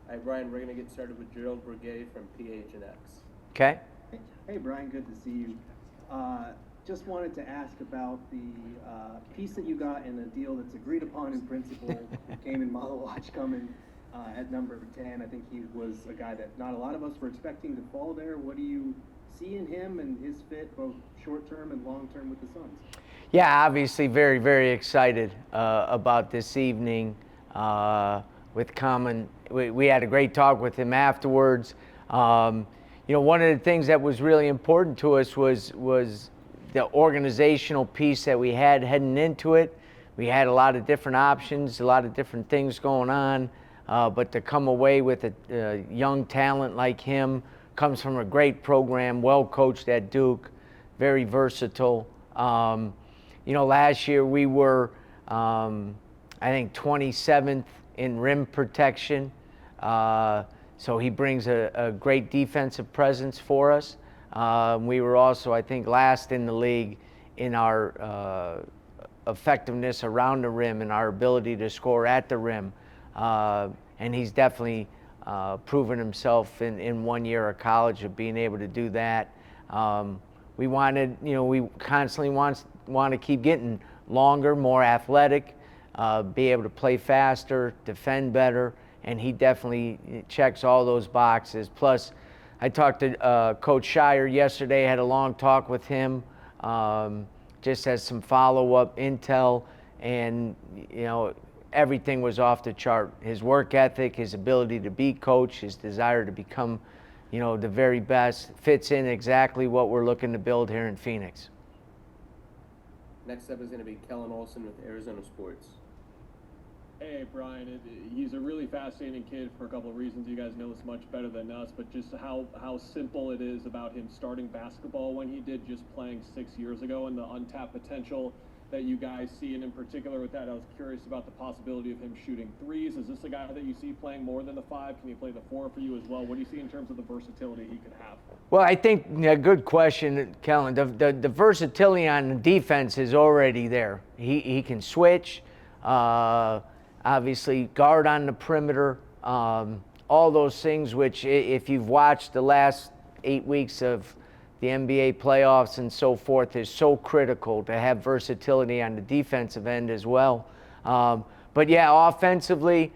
All right, Brian, we're going to get started with Gerald Brigay from PH&X. Okay. Hey, Brian, good to see you. Just wanted to ask about the piece that you got in a deal that's agreed upon in principle. Came in Malawach coming at number 10. I think he was a guy that not a lot of us were expecting to fall there. What do you see in him and his fit, both short term and long term, with the Suns? Yeah, obviously very, very excited about this evening with Common. We had a great talk with him afterwards. One of the things that was really important to us was the organizational piece that we had heading into it. We had a lot of different options, a lot of different things going on, but to come away with a young talent like him, comes from a great program, well coached at Duke, very versatile. Last year we were, I think, 27th in rim protection. So he brings a great defensive presence for us. We were also, I think, last in the league in our effectiveness around the rim and our ability to score at the rim. And he's definitely proven himself in 1 year of college of being able to do that. We constantly want to keep getting longer, more athletic, be able to play faster, defend better, and he definitely checks all those boxes. Plus, I talked to Coach Shire yesterday, had a long talk with him, just as some follow-up intel, and everything was off the chart. His work ethic, his ability to be coach, his desire to become the very best, fits in exactly what we're looking to build here in Phoenix. Next up is going to be Kellen Olson with Arizona Sports. Hey, Brian, he's a really fascinating kid for a couple of reasons. You guys know this much better than us, but just how simple it is about him starting basketball when he did, just playing 6 years ago, and the untapped potential that you guys see. And in particular with that, I was curious about the possibility of him shooting threes. Is this a guy that you see playing more than the 5? Can he play the 4 for you as well? What do you see in terms of the versatility he could have? Well, I think, good question, Kellen. The versatility on the defense is already there. He can switch, obviously guard on the perimeter, all those things which, if you've watched the last 8 weeks of the NBA playoffs and so forth, is so critical to have versatility on the defensive end as well. But yeah, offensively,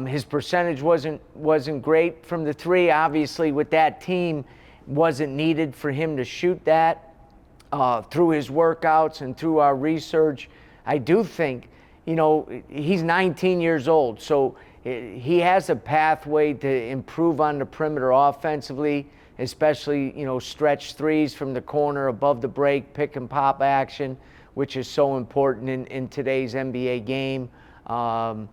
his percentage wasn't great from the 3. Obviously, with that team, wasn't needed for him to shoot that. Through his workouts and through our research, I do think, he's 19 years old, so he has a pathway to improve on the perimeter offensively, especially, stretch threes from the corner, above the break, pick and pop action, which is so important in today's NBA game. And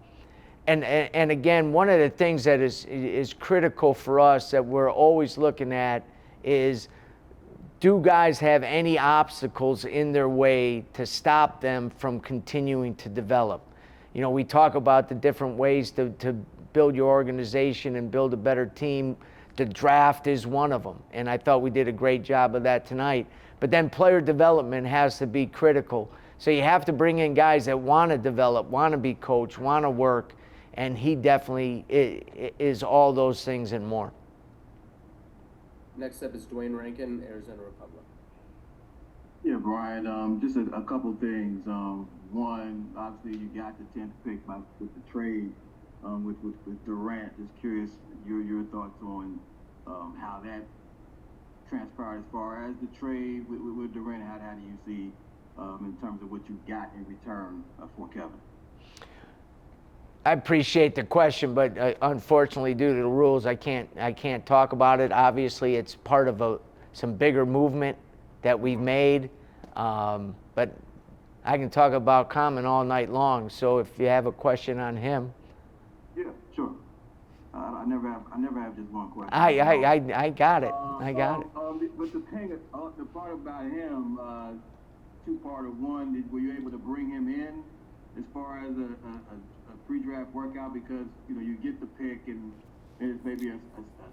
again, one of the things that is critical for us that we're always looking at is, do guys have any obstacles in their way to stop them from continuing to develop? We talk about the different ways to build your organization and build a better team. The draft is one of them, and I thought we did a great job of that tonight. But then player development has to be critical. So you have to bring in guys that want to develop, want to be coached, want to work, and he definitely is all those things and more. Next up is Dwayne Rankin, Arizona Republic. Yeah, Brian, just a couple things. One, obviously you got the 10th pick with the trade with Durant. Just curious your thoughts on how that transpired as far as the trade with Durant. How do you see in terms of what you got in return for Kevin? I appreciate the question, but unfortunately, due to the rules, I can't talk about it. Obviously, it's part of some bigger movement that we've made, but I can talk about Common all night long. So if you have a question on him, yeah, sure. I never have just one question. I got it. I got it. But the thing, the part about him, two-parter. One, were you able to bring him in as far as a pre-draft workout, because you get the pick and it's maybe a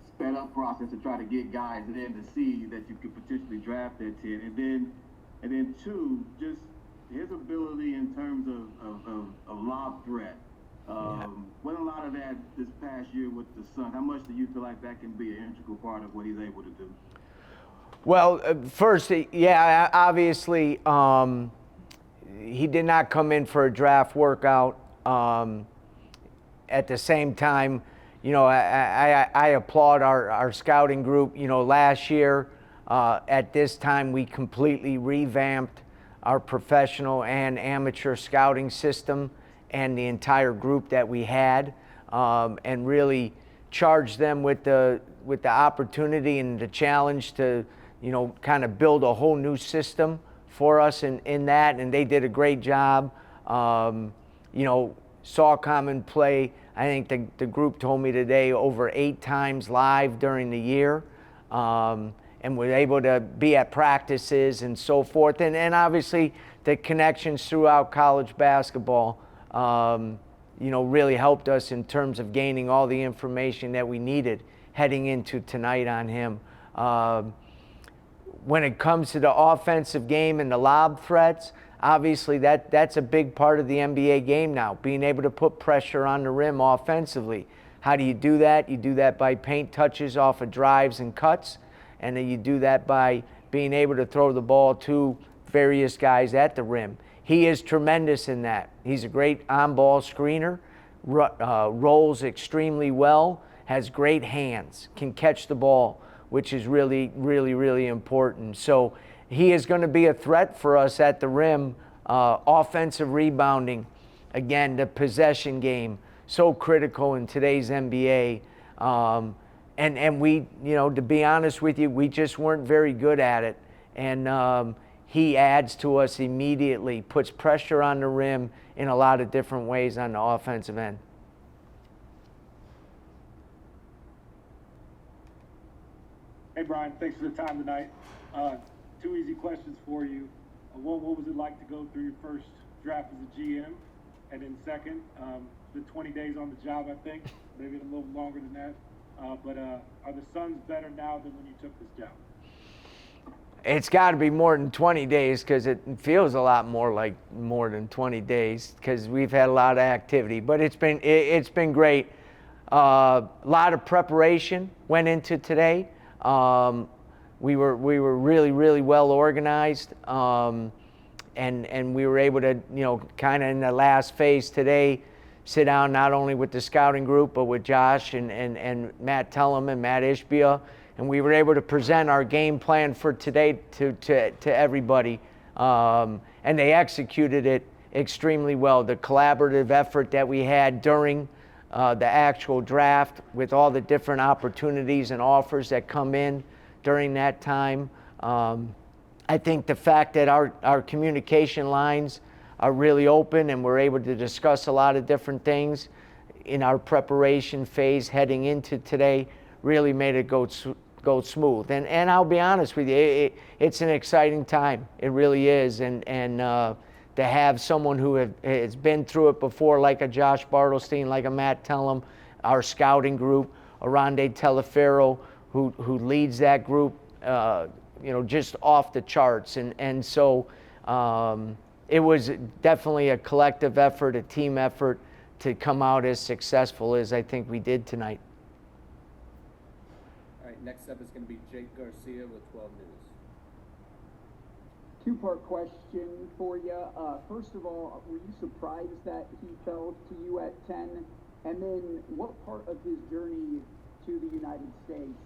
sped up process to try to get guys in to see that you could potentially draft that 10, and then two, just his ability in terms of lob threat Went a lot of that this past year with the son. How much do you feel like that can be an integral part of what he's able to do? Well, first, yeah, obviously, he did not come in for a draft workout. At the same time, you know, I applaud our scouting group. You know, last year at this time, we completely revamped our professional and amateur scouting system and the entire group that we had, and really charged them with the opportunity and the challenge to, you know, kind of build a whole new system for us in that, and they did a great job. You know, saw Common play, I think the group told me today, over 8 times live during the year, and were able to be at practices and so forth, and obviously the connections throughout college basketball, you know, really helped us in terms of gaining all the information that we needed heading into tonight on him. When it comes to the offensive game and the lob threats, obviously that's a big part of the NBA game now, being able to put pressure on the rim offensively. How do you do that? You do that by paint touches off of drives and cuts, and then you do that by being able to throw the ball to various guys at the rim. He is tremendous in that. He's a great on-ball screener, rolls extremely well, has great hands, can catch the ball, which is really, really, really important. So he is going to be a threat for us at the rim. Offensive rebounding, again, the possession game, so critical in today's NBA. And we, you know, to be honest with you, we just weren't very good at it. And he adds to us immediately, puts pressure on the rim in a lot of different ways on the offensive end. Hey, Brian, thanks for the time tonight. 2 easy questions for you. One, what was it like to go through your first draft as a GM? And then second, the 20 days on the job, I think, maybe a little longer than that. But are the Suns better now than when you took this job? It's got to be more than 20 days because it feels a lot more like more than 20 days because we've had a lot of activity. But it's been great. A lot of preparation went into today. We were really, really well organized, and we were able to, you know, kind of in the last phase today, sit down not only with the scouting group but with Josh and Matt Tellum and Matt Ishbia, and we were able to present our game plan for today to everybody, and they executed it extremely well. The collaborative effort that we had during the actual draft with all the different opportunities and offers that come in during that time. I think the fact that our communication lines are really open and we're able to discuss a lot of different things in our preparation phase heading into today really made it go smooth. And I'll be honest with you, it's an exciting time. It really is. And to have someone who has been through it before, like a Josh Bartlestein, like a Matt Tellum, our scouting group, Arande Telefero, who leads that group, you know, just off the charts. And so it was definitely a collective effort, a team effort to come out as successful as I think we did tonight. All right, next up is going to be Jake Garcia with 12 News. Two-part question for you. First of all, were you surprised that he fell to you at 10? And then what part of his journey to the United States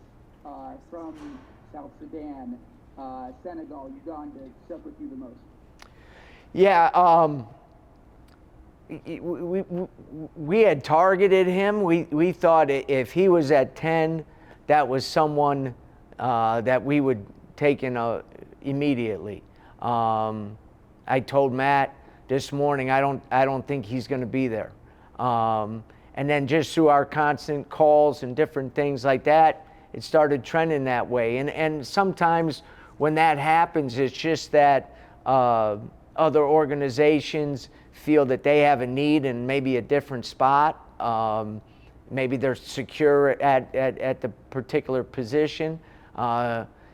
from South Sudan, Senegal, Uganda, stuck with you the most? Yeah, we had targeted him. We thought if he was at 10, that was someone that we would take in immediately. I told Matt this morning I don't think he's going to be there. And then just through our constant calls and different things like that, it started trending that way. And sometimes when that happens, it's just that other organizations feel that they have a need in maybe a different spot. Maybe they're secure at the particular position.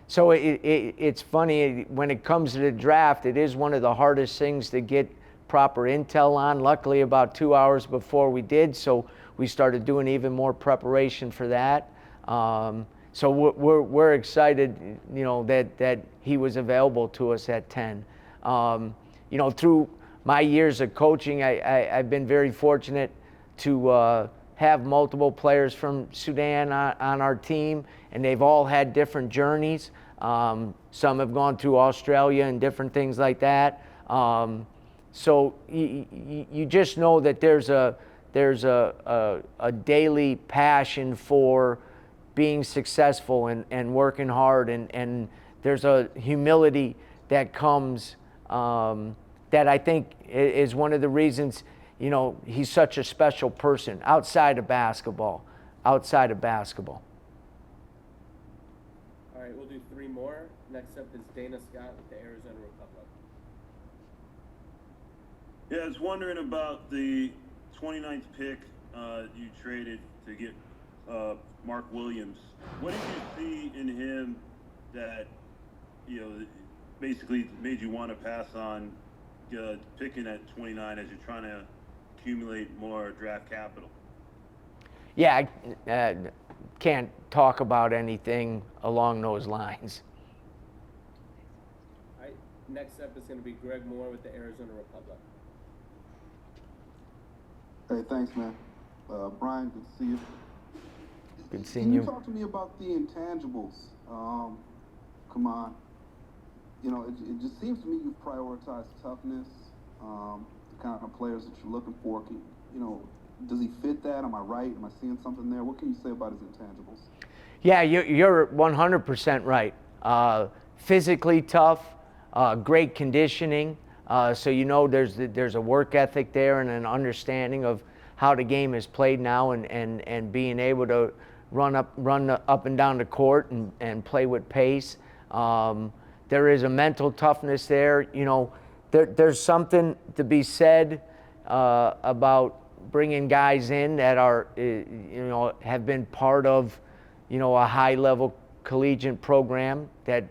So it's funny, when it comes to the draft, it is one of the hardest things to get proper intel on. Luckily, about 2 hours before we did, so we started doing even more preparation for that. So we're excited, you know, that he was available to us at 10. You know, through my years of coaching, I've been very fortunate to have multiple players from Sudan on our team, and they've all had different journeys. Some have gone through Australia and different things like that. So you just know that there's a daily passion for being successful and working hard, and there's a humility that comes that I think is one of the reasons, you know, he's such a special person outside of basketball. Outside of basketball. All right, we'll do 3 more. Next up is Dana Scott with the Arizona Republic. Yeah, I was wondering about the 29th pick you traded to get Mark Williams. What did you see in him that, you know, basically made you want to pass on picking at 29 as you're trying to accumulate more draft capital? Yeah, I can't talk about anything along those lines. All right, next up is going to be Greg Moore with the Arizona Republic. Hey, thanks, man. Brian, good to see you. Good seeing Can you. you talk to me about the intangibles? Come on. You know, it just seems to me you've prioritized toughness, the kind of players that you're looking for. You know, does he fit that? Am I right? Am I seeing something there? What can you say about his intangibles? Yeah, you're 100% right. Physically tough, great conditioning. So you know there's a work ethic there and an understanding of how the game is played now, and being able to run up and down the court and play with pace. There is a mental toughness there. You know, there's something to be said about bringing guys in that are, you know, have been part of, you know, a high-level collegiate program, that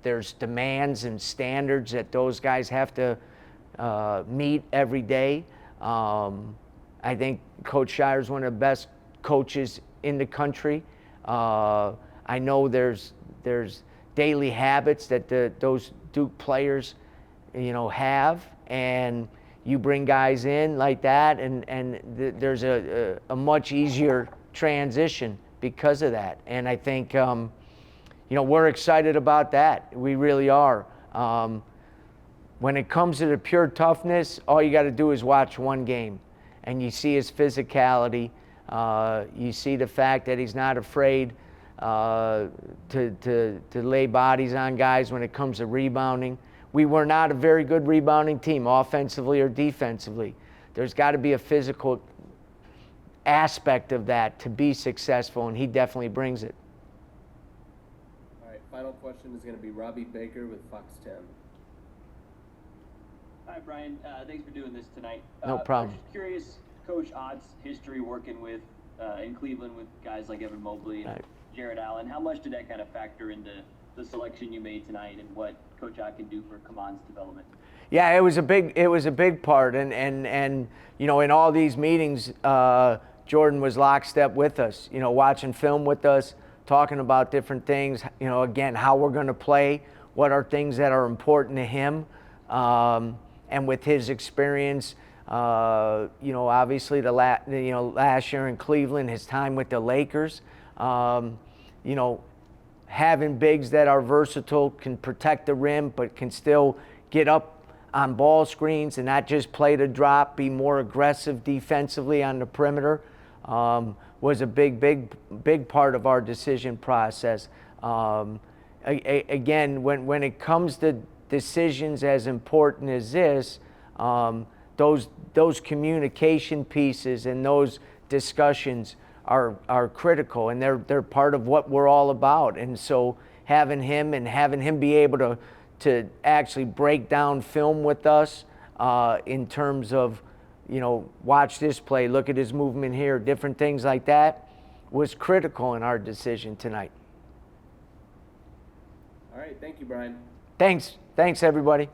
there's demands and standards that those guys have to meet every day. I think Coach Shire is one of the best coaches in the country. I know there's daily habits that those Duke players, you know, have, and you bring guys in like that, and there's a much easier transition because of that. And I think, you know, we're excited about that. We really are. When it comes to the pure toughness, all you got to do is watch one game, and you see his physicality. You see the fact that he's not afraid to lay bodies on guys when it comes to rebounding. We were not a very good rebounding team, offensively or defensively. There's got to be a physical aspect of that to be successful, and he definitely brings it. All right, final question is going to be Robbie Baker with Fox 10. Hi, Brian. Thanks for doing this tonight. No problem. I'm just curious, Coach Ott's history working with in Cleveland with guys like Evan Mobley and Right. Jared Allen. How much did that kind of factor into the selection you made tonight and what Coach Ott can do for Kaman's development? Yeah, it was a big part, and you know, in all these meetings, Jordan was lockstep with us. You know, watching film with us, talking about different things. You know, again, how we're going to play, what are things that are important to him, and with his experience, you know, obviously last year in Cleveland, his time with the Lakers, you know, having bigs that are versatile, can protect the rim, but can still get up on ball screens and not just play to drop, be more aggressive defensively on the perimeter, was a big part of our decision process. Again, when it comes to decisions as important as this, those communication pieces and those discussions are critical, and they're part of what we're all about. And so having him be able to actually break down film with us in terms of, you know, watch this play, look at his movement here, different things like that, was critical in our decision tonight. All right, thank you, Brian. Thanks everybody.